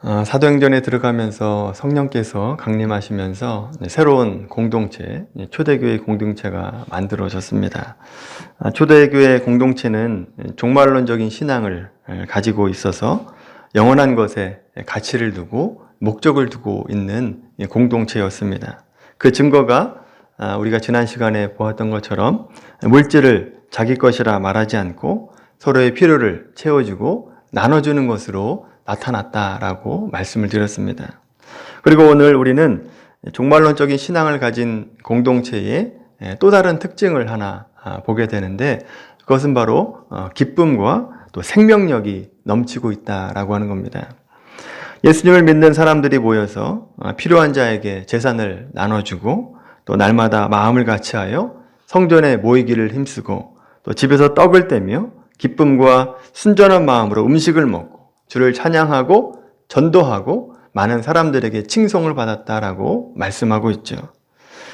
사도행전에 들어가면서 성령께서 강림하시면서 새로운 공동체, 초대교회 공동체가 만들어졌습니다. 초대교회 공동체는 종말론적인 신앙을 가지고 있어서 영원한 것에 가치를 두고 목적을 두고 있는 공동체였습니다. 그 증거가 우리가 지난 시간에 보았던 것처럼 물질을 자기 것이라 말하지 않고 서로의 필요를 채워주고 나눠주는 것으로 나타났다라고 말씀을 드렸습니다. 그리고 오늘 우리는 종말론적인 신앙을 가진 공동체의 또 다른 특징을 하나 보게 되는데, 그것은 바로 기쁨과 또 생명력이 넘치고 있다라고 하는 겁니다. 예수님을 믿는 사람들이 모여서 필요한 자에게 재산을 나눠주고, 또 날마다 마음을 같이하여 성전에 모이기를 힘쓰고, 또 집에서 떡을 떼며 기쁨과 순전한 마음으로 음식을 먹고 주를 찬양하고 전도하고 많은 사람들에게 칭송을 받았다라고 말씀하고 있죠.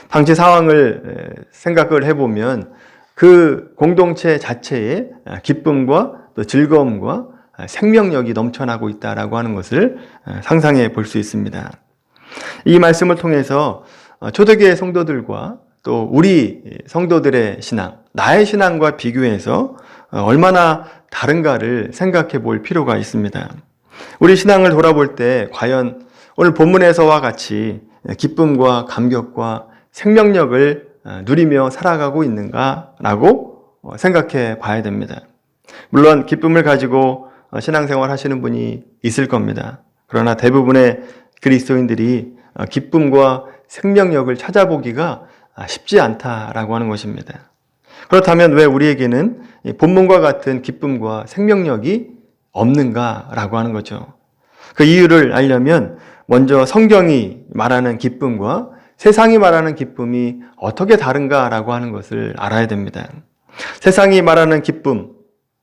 당시 상황을 생각을 해보면 그 공동체 자체에 기쁨과 또 즐거움과 생명력이 넘쳐나고 있다라고 하는 것을 상상해 볼 수 있습니다. 이 말씀을 통해서 초대교회 성도들과 또 우리 성도들의 신앙, 나의 신앙과 비교해서 얼마나 다른가를 생각해 볼 필요가 있습니다. 우리 신앙을 돌아볼 때 과연 오늘 본문에서와 같이 기쁨과 감격과 생명력을 누리며 살아가고 있는가라고 생각해 봐야 됩니다. 물론 기쁨을 가지고 신앙생활 하시는 분이 있을 겁니다. 그러나 대부분의 그리스도인들이 기쁨과 생명력을 찾아보기가 쉽지 않다라고 하는 것입니다. 그렇다면 왜 우리에게는 본문과 같은 기쁨과 생명력이 없는가라고 하는 거죠. 그 이유를 알려면 먼저 성경이 말하는 기쁨과 세상이 말하는 기쁨이 어떻게 다른가라고 하는 것을 알아야 됩니다. 세상이 말하는 기쁨,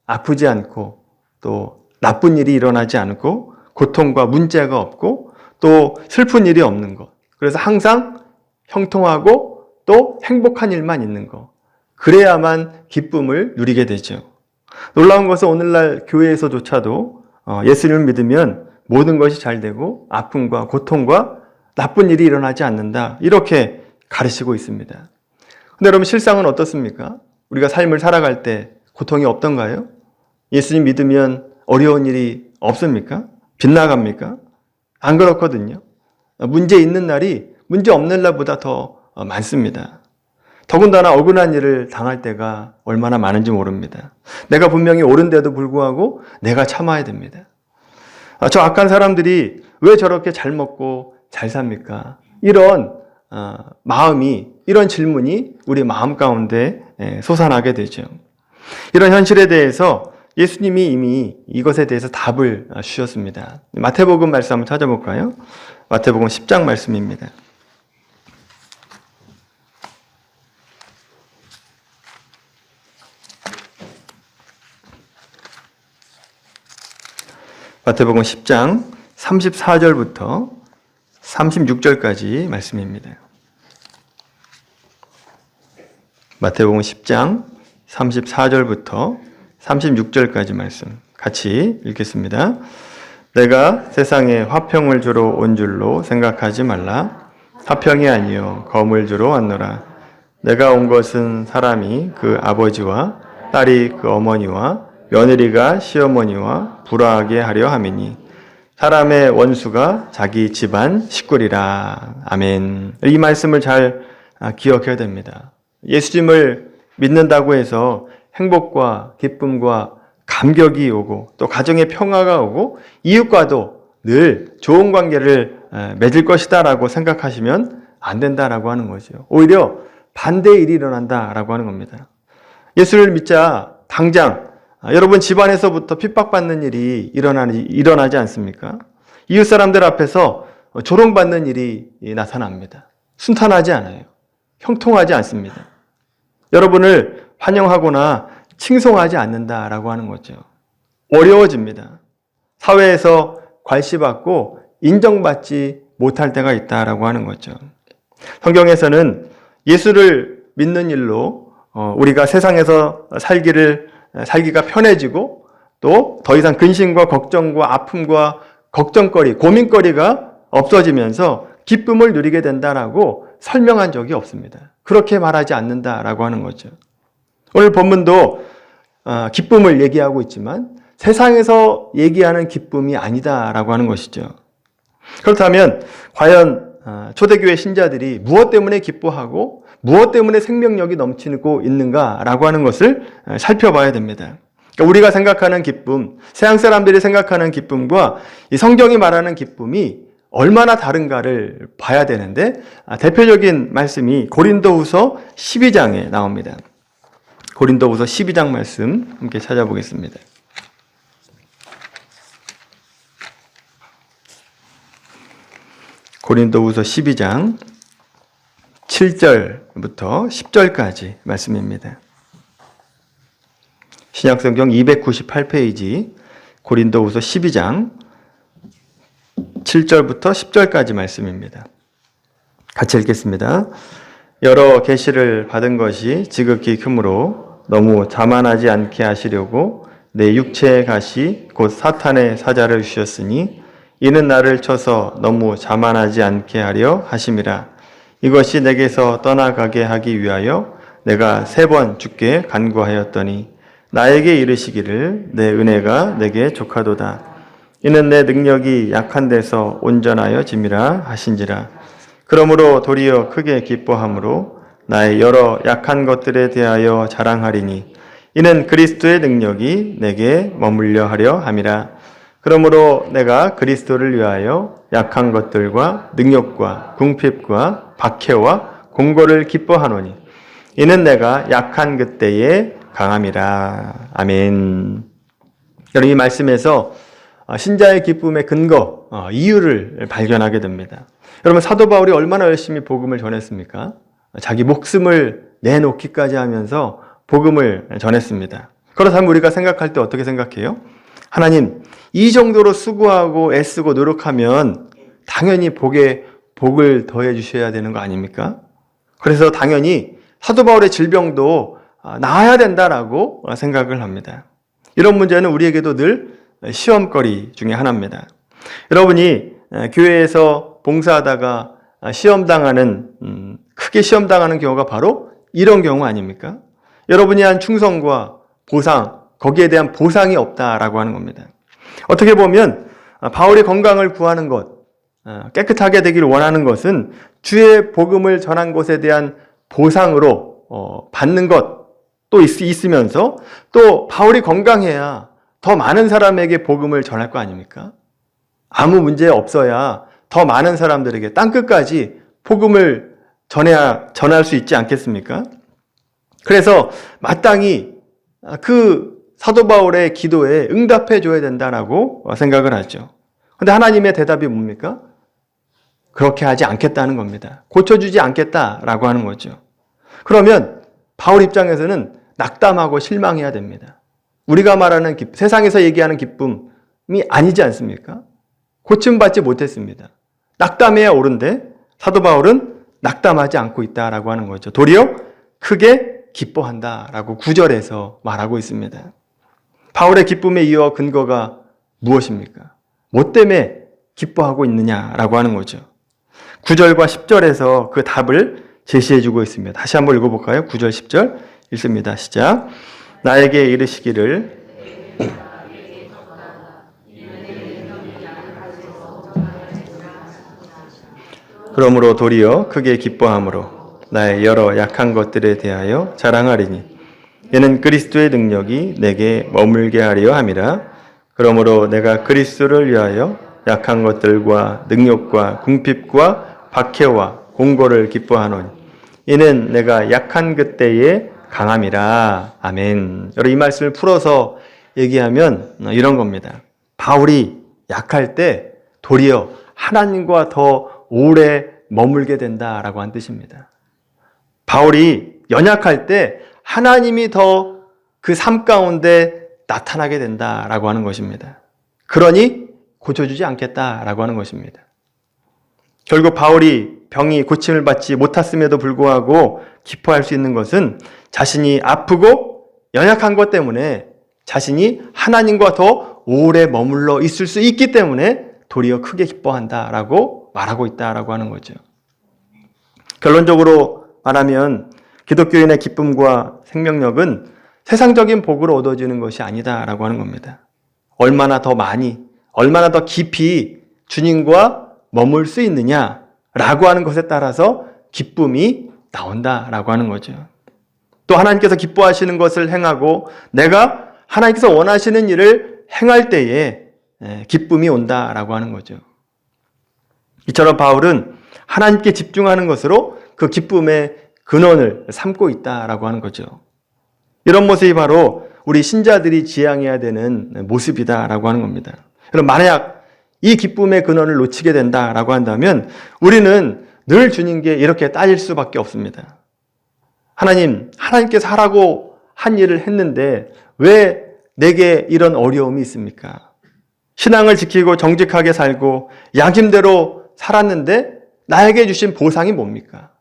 아프지 않고 또 나쁜 일이 일어나지 않고 고통과 문제가 없고 또 슬픈 일이 없는 것. 그래서 항상 형통하고 또 행복한 일만 있는 것. 그래야만 기쁨을 누리게 되죠. 놀라운 것은 오늘날 교회에서조차도 예수님을 믿으면 모든 것이 잘 되고 아픔과 고통과 나쁜 일이 일어나지 않는다, 이렇게 가르치고 있습니다. 근데 여러분, 실상은 어떻습니까? 우리가 삶을 살아갈 때 고통이 없던가요? 예수님 믿으면 어려운 일이 없습니까? 빗나갑니까? 안 그렇거든요. 문제 있는 날이 문제 없는 날보다 더 많습니다. 더군다나 억울한 일을 당할 때가 얼마나 많은지 모릅니다. 내가 분명히 옳은데도 불구하고 내가 참아야 됩니다. 저 악한 사람들이 왜 저렇게 잘 먹고 잘 삽니까? 이런 마음이, 이런 질문이 우리 마음 가운데 솟아나게 되죠. 이런 현실에 대해서 예수님이 이미 이것에 대해서 답을 주셨습니다. 마태복음 말씀 한번 찾아볼까요? 마태복음 10장 말씀입니다. 마태복음 10장 34절부터 36절까지 말씀입니다. 마태복음 10장 34절부터 36절까지 말씀 같이 읽겠습니다. 내가 세상에 화평을 주러 온 줄로 생각하지 말라. 화평이 아니요 검을 주러 왔노라. 내가 온 것은 사람이 그 아버지와 딸이 그 어머니와 며느리가 시어머니와 불화하게 하려 함이니 사람의 원수가 자기 집안 식구리라. 아멘. 이 말씀을 잘 기억해야 됩니다. 예수님을 믿는다고 해서 행복과 기쁨과 감격이 오고 또 가정의 평화가 오고 이웃과도 늘 좋은 관계를 맺을 것이다 라고 생각하시면 안 된다라고 하는 거죠. 오히려 반대의 일이 일어난다라고 하는 겁니다. 예수를 믿자 당장 여러분 집안에서부터 핍박받는 일이 일어나지 않습니까? 이웃 사람들 앞에서 조롱받는 일이 나타납니다. 순탄하지 않아요. 형통하지 않습니다. 여러분을 환영하거나 칭송하지 않는다라고 하는 거죠. 어려워집니다. 사회에서 괄시받고 인정받지 못할 때가 있다라고 하는 거죠. 성경에서는 예수를 믿는 일로 우리가 세상에서 살기가 편해지고 또 더 이상 근심과 걱정과 아픔과 걱정거리, 고민거리가 없어지면서 기쁨을 누리게 된다라고 설명한 적이 없습니다. 그렇게 말하지 않는다라고 하는 거죠. 오늘 본문도 기쁨을 얘기하고 있지만 세상에서 얘기하는 기쁨이 아니다라고 하는 것이죠. 그렇다면 과연 초대교회 신자들이 무엇 때문에 기뻐하고 무엇 때문에 생명력이 넘치고 있는가라고 하는 것을 살펴봐야 됩니다. 그러니까 우리가 생각하는 기쁨, 세상 사람들이 생각하는 기쁨과 이 성경이 말하는 기쁨이 얼마나 다른가를 봐야 되는데 대표적인 말씀이 고린도후서 12장에 나옵니다. 고린도후서 12장 말씀 함께 찾아보겠습니다. 고린도후서 12장 7절부터 10절까지 말씀입니다. 신약성경 298페이지 고린도후서 12장 7절부터 10절까지 말씀입니다. 같이 읽겠습니다. 여러 계시를 받은 것이 지극히 크므로 너무 자만하지 않게 하시려고 내 육체의 가시 곧 사탄의 사자를 주셨으니 이는 나를 쳐서 너무 자만하지 않게 하려 하심이라. 이것이 내게서 떠나가게 하기 위하여 내가 3번 주께 간구하였더니 나에게 이르시기를 내 은혜가 내게 족하도다. 이는 내 능력이 약한 데서 온전하여 짐이라 하신지라. 그러므로 도리어 크게 기뻐함으로 나의 여러 약한 것들에 대하여 자랑하리니 이는 그리스도의 능력이 내게 머물려 하려 함이라. 그러므로 내가 그리스도를 위하여 약한 것들과 능력과 궁핍과 박해와 공고를 기뻐하노니 이는 내가 약한 그때에 강함이라. 아멘. 여러분, 이 말씀에서 신자의 기쁨의 근거, 이유를 발견하게 됩니다. 여러분, 사도 바울이 얼마나 열심히 복음을 전했습니까? 자기 목숨을 내놓기까지 하면서 복음을 전했습니다. 그렇다면 우리가 생각할 때 어떻게 생각해요? 하나님, 이 정도로 수고하고 애쓰고 노력하면 당연히 복을 더해 주셔야 되는 거 아닙니까? 그래서 당연히 사도 바울의 질병도 나아야 된다라고 생각을 합니다. 이런 문제는 우리에게도 늘 시험거리 중에 하나입니다. 여러분이 교회에서 봉사하다가 크게 시험당하는 경우가 바로 이런 경우 아닙니까? 여러분이 한 충성과 보상, 거기에 대한 보상이 없다라고 하는 겁니다. 어떻게 보면 바울이 건강을 구하는 것, 깨끗하게 되기를 원하는 것은 주의 복음을 전한 것에 대한 보상으로 받는 것도 있으면서 또 바울이 건강해야 더 많은 사람에게 복음을 전할 거 아닙니까? 아무 문제 없어야 더 많은 사람들에게 땅끝까지 복음을 전할 수 있지 않겠습니까? 그래서 마땅히 그 사도 바울의 기도에 응답해 줘야 된다라고 생각을 하죠. 그런데 하나님의 대답이 뭡니까? 그렇게 하지 않겠다는 겁니다. 고쳐주지 않겠다라고 하는 거죠. 그러면 바울 입장에서는 낙담하고 실망해야 됩니다. 우리가 말하는 세상에서 얘기하는 기쁨이 아니지 않습니까? 고침받지 못했습니다. 낙담해야 옳은데 사도 바울은 낙담하지 않고 있다라고 하는 거죠. 도리어 크게 기뻐한다라고 9절에서 말하고 있습니다. 바울의 기쁨의 이유와 근거가 무엇입니까? 뭐 때문에 기뻐하고 있느냐라고 하는 거죠. 9절과 10절에서 그 답을 제시해주고 있습니다. 다시 한번 읽어볼까요? 9절, 10절 읽습니다. 시작. 나에게 이르시기를 그러므로 도리어 크게 기뻐함으로 나의 여러 약한 것들에 대하여 자랑하리니 이는 그리스도의 능력이 내게 머물게 하려 함이라. 그러므로 내가 그리스도를 위하여 약한 것들과 능력과 궁핍과 박해와 공고를 기뻐하노니 이는 내가 약한 그때에 강함이라. 아멘. 여러분, 이 말씀을 풀어서 얘기하면 이런 겁니다. 바울이 약할 때 도리어 하나님과 더 오래 머물게 된다라고 한 뜻입니다. 바울이 연약할 때 하나님이 더 그 삶 가운데 나타나게 된다라고 하는 것입니다. 그러니 고쳐주지 않겠다라고 하는 것입니다. 결국 바울이 병이 고침을 받지 못했음에도 불구하고 기뻐할 수 있는 것은 자신이 아프고 연약한 것 때문에 자신이 하나님과 더 오래 머물러 있을 수 있기 때문에 도리어 크게 기뻐한다라고 말하고 있다라고 하는 거죠. 결론적으로 말하면 기독교인의 기쁨과 생명력은 세상적인 복으로 얻어지는 것이 아니다라고 하는 겁니다. 얼마나 더 많이, 얼마나 더 깊이 주님과 머물 수 있느냐라고 하는 것에 따라서 기쁨이 나온다라고 하는 거죠. 또 하나님께서 기뻐하시는 것을 행하고 내가 하나님께서 원하시는 일을 행할 때에 기쁨이 온다라고 하는 거죠. 이처럼 바울은 하나님께 집중하는 것으로 그 기쁨의 근원을 삼고 있다라고 하는 거죠. 이런 모습이 바로 우리 신자들이 지향해야 되는 모습이다라고 하는 겁니다. 그럼 만약 이 기쁨의 근원을 놓치게 된다라고 한다면 우리는 늘 주님께 이렇게 따질 수밖에 없습니다. 하나님께서 하라고 한 일을 했는데 왜 내게 이런 어려움이 있습니까? 신앙을 지키고 정직하게 살고 양심대로 살았는데 나에게 주신 보상이 뭡니까?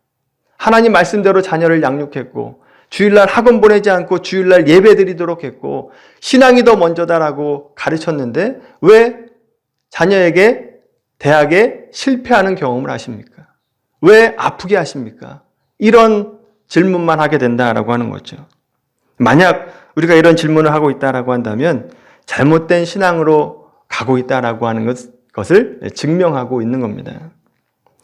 하나님 말씀대로 자녀를 양육했고 주일날 학원 보내지 않고 주일날 예배 드리도록 했고 신앙이 더 먼저다라고 가르쳤는데 왜 자녀에게 대학에 실패하는 경험을 하십니까? 왜 아프게 하십니까? 이런 질문만 하게 된다라고 하는 거죠. 만약 우리가 이런 질문을 하고 있다라고 한다면 잘못된 신앙으로 가고 있다라고 하는 것을 증명하고 있는 겁니다.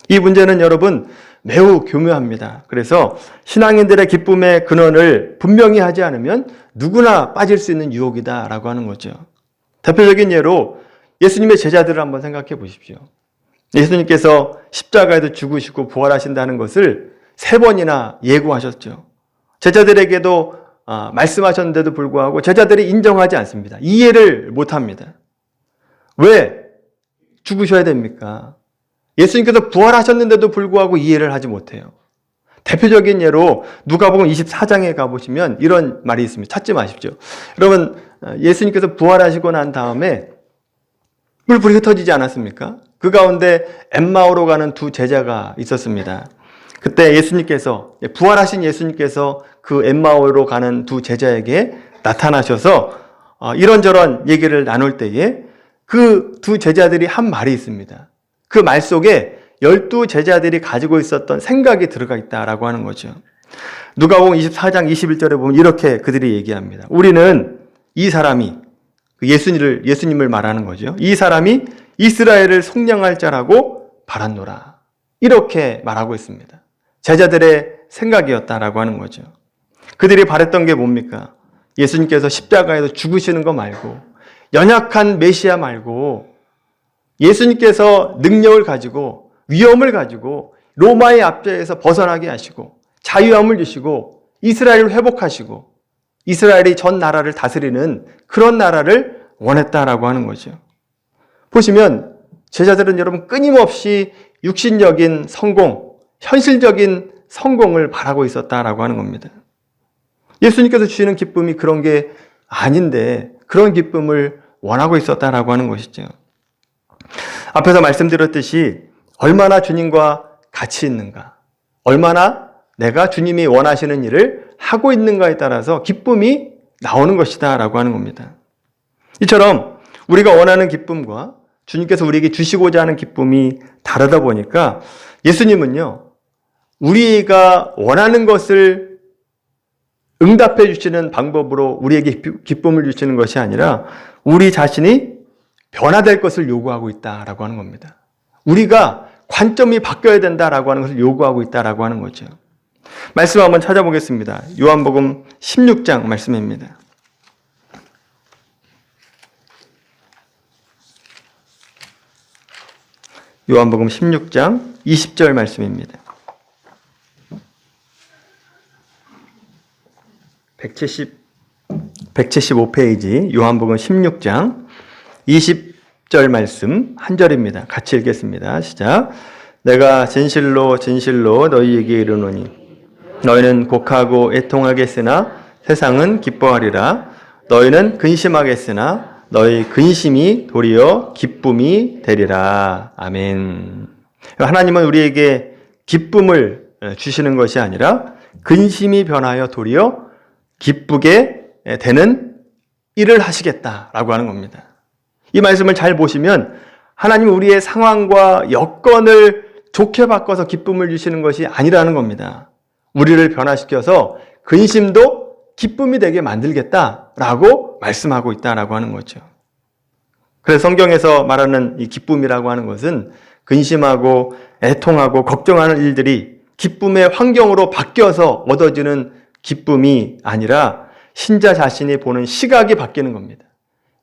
이 문제는 여러분 매우 교묘합니다. 그래서 신앙인들의 기쁨의 근원을 분명히 하지 않으면 누구나 빠질 수 있는 유혹이다라고 하는 거죠. 대표적인 예로 예수님의 제자들을 한번 생각해 보십시오. 예수님께서 십자가에도 죽으시고 부활하신다는 것을 3번이나 예고하셨죠. 제자들에게도 말씀하셨는데도 불구하고 제자들이 인정하지 않습니다. 이해를 못합니다. 왜 죽으셔야 됩니까? 예수님께서 부활하셨는데도 불구하고 이해를 하지 못해요. 대표적인 예로 누가복음 24장에 가보시면 이런 말이 있습니다. 찾지 마십시오. 여러분 예수님께서 부활하시고 난 다음에 뿔뿔이 흩어지지 않았습니까? 그 가운데 엠마오로 가는 2 제자가 있었습니다. 그때 부활하신 예수님께서 그 엠마오로 가는 2 제자에게 나타나셔서 이런저런 얘기를 나눌 때에 그 2 제자들이 한 말이 있습니다. 그 말 속에 12 제자들이 가지고 있었던 생각이 들어가 있다라고 하는 거죠. 누가복음 24장 21절에 보면 이렇게 그들이 얘기합니다. 우리는 이 사람이 예수님을 말하는 거죠. 이 사람이 이스라엘을 속량할 자라고 바랐노라. 이렇게 말하고 있습니다. 제자들의 생각이었다라고 하는 거죠. 그들이 바랬던 게 뭡니까? 예수님께서 십자가에서 죽으시는 거 말고 연약한 메시아 말고 예수님께서 능력을 가지고 위엄을 가지고 로마의 압제에서 벗어나게 하시고 자유함을 주시고 이스라엘을 회복하시고 이스라엘이 전 나라를 다스리는 그런 나라를 원했다라고 하는 거죠. 보시면 제자들은 여러분 끊임없이 육신적인 성공, 현실적인 성공을 바라고 있었다라고 하는 겁니다. 예수님께서 주시는 기쁨이 그런 게 아닌데 그런 기쁨을 원하고 있었다라고 하는 것이죠. 앞에서 말씀드렸듯이 얼마나 주님과 같이 있는가, 얼마나 내가 주님이 원하시는 일을 하고 있는가에 따라서 기쁨이 나오는 것이다 라고 하는 겁니다. 이처럼 우리가 원하는 기쁨과 주님께서 우리에게 주시고자 하는 기쁨이 다르다 보니까 예수님은요, 우리가 원하는 것을 응답해 주시는 방법으로 우리에게 기쁨을 주시는 것이 아니라 우리 자신이 변화될 것을 요구하고 있다라고 하는 겁니다. 우리가 관점이 바뀌어야 된다라고 하는 것을 요구하고 있다라고 하는 거죠. 말씀 한번 찾아보겠습니다. 요한복음 16장 말씀입니다. 요한복음 16장 20절 말씀입니다. 175페이지 요한복음 16장 20절 말씀 한 절입니다. 같이 읽겠습니다. 시작. 내가 진실로 진실로 너희에게 이르노니 너희는 곡하고 애통하겠으나 세상은 기뻐하리라. 너희는 근심하겠으나 너희 근심이 도리어 기쁨이 되리라. 아멘. 하나님은 우리에게 기쁨을 주시는 것이 아니라 근심이 변하여 도리어 기쁘게 되는 일을 하시겠다라고 하는 겁니다. 이 말씀을 잘 보시면 하나님은 우리의 상황과 여건을 좋게 바꿔서 기쁨을 주시는 것이 아니라는 겁니다. 우리를 변화시켜서 근심도 기쁨이 되게 만들겠다라고 말씀하고 있다라고 하는 거죠. 그래서 성경에서 말하는 이 기쁨이라고 하는 것은 근심하고 애통하고 걱정하는 일들이 기쁨의 환경으로 바뀌어서 얻어지는 기쁨이 아니라 신자 자신이 보는 시각이 바뀌는 겁니다.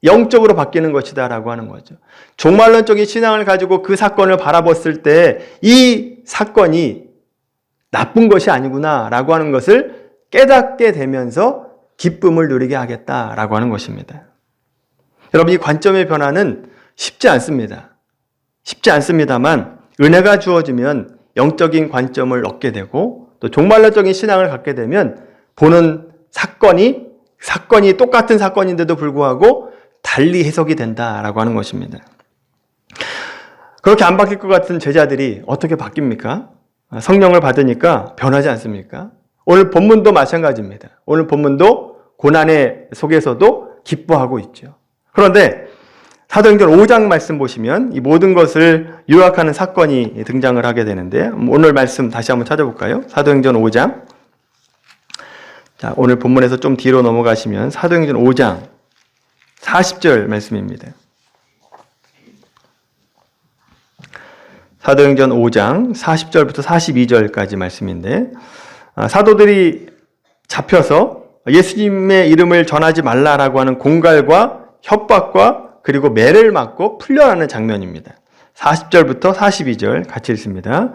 영적으로 바뀌는 것이다 라고 하는 거죠. 종말론적인 신앙을 가지고 그 사건을 바라봤을 때 이 사건이 나쁜 것이 아니구나 라고 하는 것을 깨닫게 되면서 기쁨을 누리게 하겠다라고 하는 것입니다. 여러분, 이 관점의 변화는 쉽지 않습니다. 쉽지 않습니다만 은혜가 주어지면 영적인 관점을 얻게 되고 또 종말론적인 신앙을 갖게 되면 보는 사건이 똑같은 사건인데도 불구하고 달리 해석이 된다라고 하는 것입니다. 그렇게 안 바뀔 것 같은 제자들이 어떻게 바뀝니까? 성령을 받으니까 변하지 않습니까? 오늘 본문도 마찬가지입니다. 오늘 본문도 고난의 속에서도 기뻐하고 있죠. 그런데 사도행전 5장 말씀 보시면 이 모든 것을 요약하는 사건이 등장을 하게 되는데 오늘 말씀 다시 한번 찾아볼까요? 사도행전 5장. 자, 오늘 본문에서 좀 뒤로 넘어가시면 사도행전 5장 40절 말씀입니다. 사도행전 5장 40절부터 42절까지 말씀인데 사도들이 잡혀서 예수님의 이름을 전하지 말라라고 하는 공갈과 협박과 그리고 매를 맞고 풀려나는 장면입니다. 40절부터 42절 같이 읽습니다.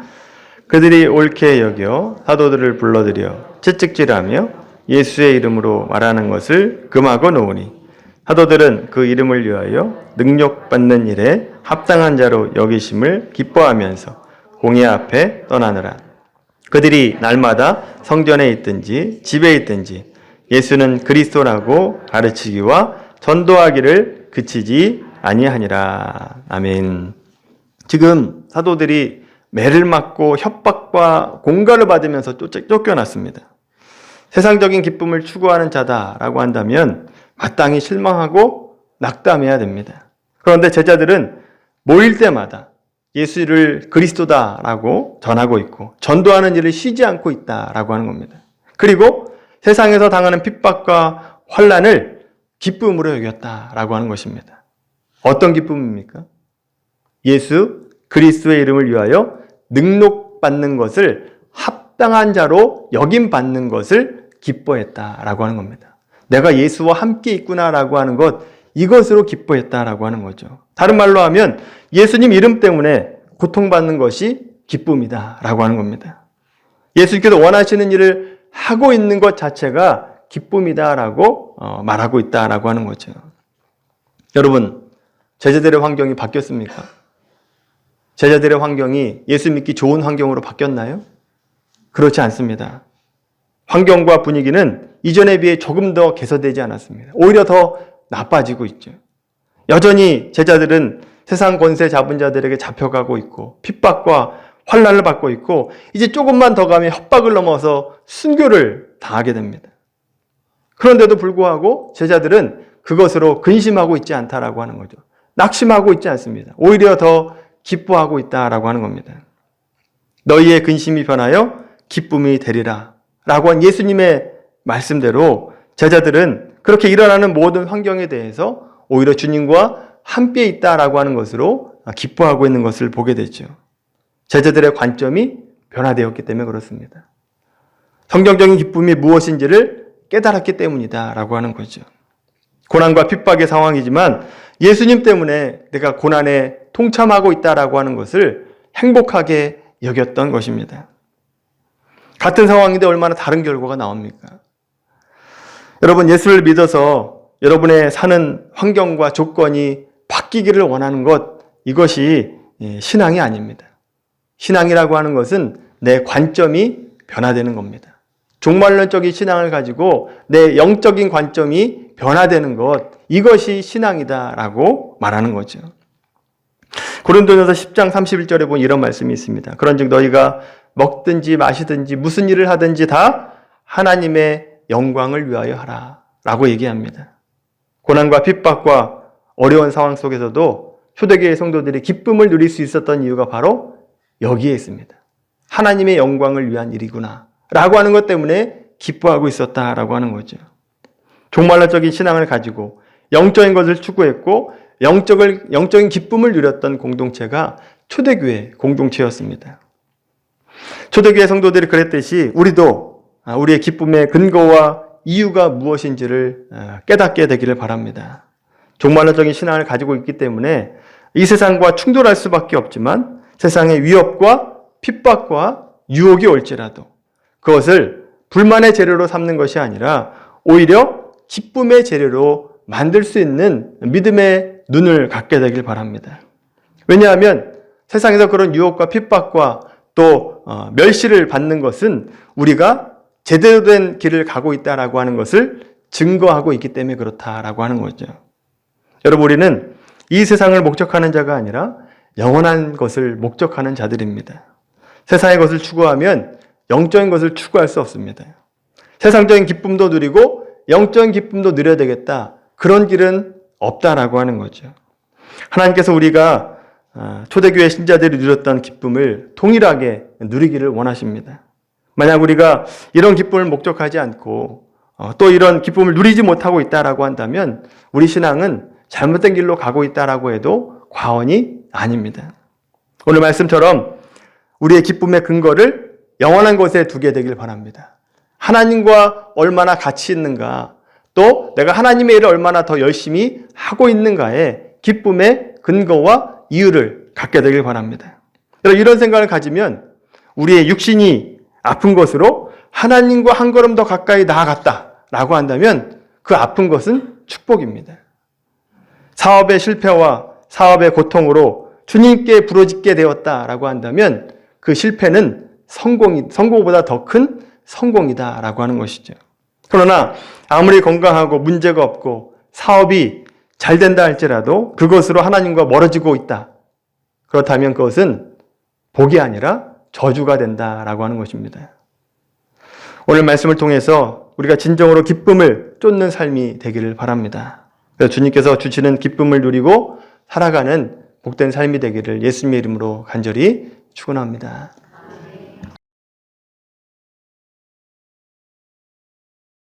그들이 옳게 여겨 사도들을 불러들여 채찍질하며 예수의 이름으로 말하는 것을 금하고 놓으니 사도들은 그 이름을 위하여 능력받는 일에 합당한 자로 여기심을 기뻐하면서 공회 앞에 떠나느라. 그들이 날마다 성전에 있든지 집에 있든지 예수는 그리스도라고 가르치기와 전도하기를 그치지 아니하니라. 아멘. 지금 사도들이 매를 맞고 협박과 공갈을 받으면서 쫓겨났습니다. 세상적인 기쁨을 추구하는 자다라고 한다면 마땅히 실망하고 낙담해야 됩니다. 그런데 제자들은 모일 때마다 예수를 그리스도다라고 전하고 있고 전도하는 일을 쉬지 않고 있다라고 하는 겁니다. 그리고 세상에서 당하는 핍박과 환난을 기쁨으로 여겼다라고 하는 것입니다. 어떤 기쁨입니까? 예수 그리스도의 이름을 위하여 능록받는 것을 합당한 자로 여김받는 것을 기뻐했다라고 하는 겁니다. 내가 예수와 함께 있구나라고 하는 것, 이것으로 기뻐했다라고 하는 거죠. 다른 말로 하면 예수님 이름 때문에 고통받는 것이 기쁨이다라고 하는 겁니다. 예수님께서 원하시는 일을 하고 있는 것 자체가 기쁨이다라고 말하고 있다라고 하는 거죠. 여러분, 제자들의 환경이 바뀌었습니까? 제자들의 환경이 예수 믿기 좋은 환경으로 바뀌었나요? 그렇지 않습니다. 환경과 분위기는 이전에 비해 조금 더 개선되지 않았습니다. 오히려 더 나빠지고 있죠. 여전히 제자들은 세상 권세 잡은 자들에게 잡혀가고 있고 핍박과 환난을 받고 있고 이제 조금만 더 가면 협박을 넘어서 순교를 당하게 됩니다. 그런데도 불구하고 제자들은 그것으로 근심하고 있지 않다라고 하는 거죠. 낙심하고 있지 않습니다. 오히려 더 기뻐하고 있다라고 하는 겁니다. 너희의 근심이 변하여 기쁨이 되리라 라고 한 예수님의 말씀대로 제자들은 그렇게 일어나는 모든 환경에 대해서 오히려 주님과 함께 있다라고 하는 것으로 기뻐하고 있는 것을 보게 되죠. 제자들의 관점이 변화되었기 때문에 그렇습니다. 성경적인 기쁨이 무엇인지를 깨달았기 때문이다라고 하는 거죠. 고난과 핍박의 상황이지만 예수님 때문에 내가 고난에 동참하고 있다라고 하는 것을 행복하게 여겼던 것입니다. 같은 상황인데 얼마나 다른 결과가 나옵니까? 여러분, 예수를 믿어서 여러분의 사는 환경과 조건이 바뀌기를 원하는 것, 이것이 신앙이 아닙니다. 신앙이라고 하는 것은 내 관점이 변화되는 겁니다. 종말론적인 신앙을 가지고 내 영적인 관점이 변화되는 것, 이것이 신앙이다라고 말하는 거죠. 고린도전서 10장 31절에 보면 이런 말씀이 있습니다. 그런즉 너희가 먹든지 마시든지 무슨 일을 하든지 다 하나님의 영광을 위하여 하라 라고 얘기합니다. 고난과 핍박과 어려운 상황 속에서도 초대교회 성도들이 기쁨을 누릴 수 있었던 이유가 바로 여기에 있습니다. 하나님의 영광을 위한 일이구나 라고 하는 것 때문에 기뻐하고 있었다라고 하는 거죠. 종말론적인 신앙을 가지고 영적인 것을 추구했고 영적인 기쁨을 누렸던 공동체가 초대교회 공동체였습니다. 초대교회 성도들이 그랬듯이 우리도 우리의 기쁨의 근거와 이유가 무엇인지를 깨닫게 되기를 바랍니다. 종말론적인 신앙을 가지고 있기 때문에 이 세상과 충돌할 수밖에 없지만 세상의 위협과 핍박과 유혹이 올지라도 그것을 불만의 재료로 삼는 것이 아니라 오히려 기쁨의 재료로 만들 수 있는 믿음의 눈을 갖게 되길 바랍니다. 왜냐하면 세상에서 그런 유혹과 핍박과 또 멸시를 받는 것은 우리가 제대로 된 길을 가고 있다라고 하는 것을 증거하고 있기 때문에 그렇다라고 하는 거죠. 여러분, 우리는 이 세상을 목적하는 자가 아니라 영원한 것을 목적하는 자들입니다. 세상의 것을 추구하면 영적인 것을 추구할 수 없습니다. 세상적인 기쁨도 누리고 영적인 기쁨도 누려야 되겠다. 그런 길은 없다라고 하는 거죠. 하나님께서 우리가 초대교회 신자들이 누렸던 기쁨을 동일하게 누리기를 원하십니다. 만약 우리가 이런 기쁨을 목적하지 않고 또 이런 기쁨을 누리지 못하고 있다라고 한다면 우리 신앙은 잘못된 길로 가고 있다라고 해도 과언이 아닙니다. 오늘 말씀처럼 우리의 기쁨의 근거를 영원한 곳에 두게 되길 바랍니다. 하나님과 얼마나 같이 있는가, 또 내가 하나님의 일을 얼마나 더 열심히 하고 있는가에 기쁨의 근거와 이유를 갖게 되길 바랍니다. 여러분, 이런 생각을 가지면 우리의 육신이 아픈 것으로 하나님과 한 걸음 더 가까이 나아갔다라고 한다면 그 아픈 것은 축복입니다. 사업의 실패와 사업의 고통으로 주님께 부르짖게 되었다라고 한다면 그 실패는 성공보다 더 큰 성공이다라고 하는 것이죠. 그러나 아무리 건강하고 문제가 없고 사업이 잘 된다 할지라도 그것으로 하나님과 멀어지고 있다. 그렇다면 그것은 복이 아니라 저주가 된다라고 하는 것입니다. 오늘 말씀을 통해서 우리가 진정으로 기쁨을 쫓는 삶이 되기를 바랍니다. 그래서 주님께서 주시는 기쁨을 누리고 살아가는 복된 삶이 되기를 예수님의 이름으로 간절히 축원합니다.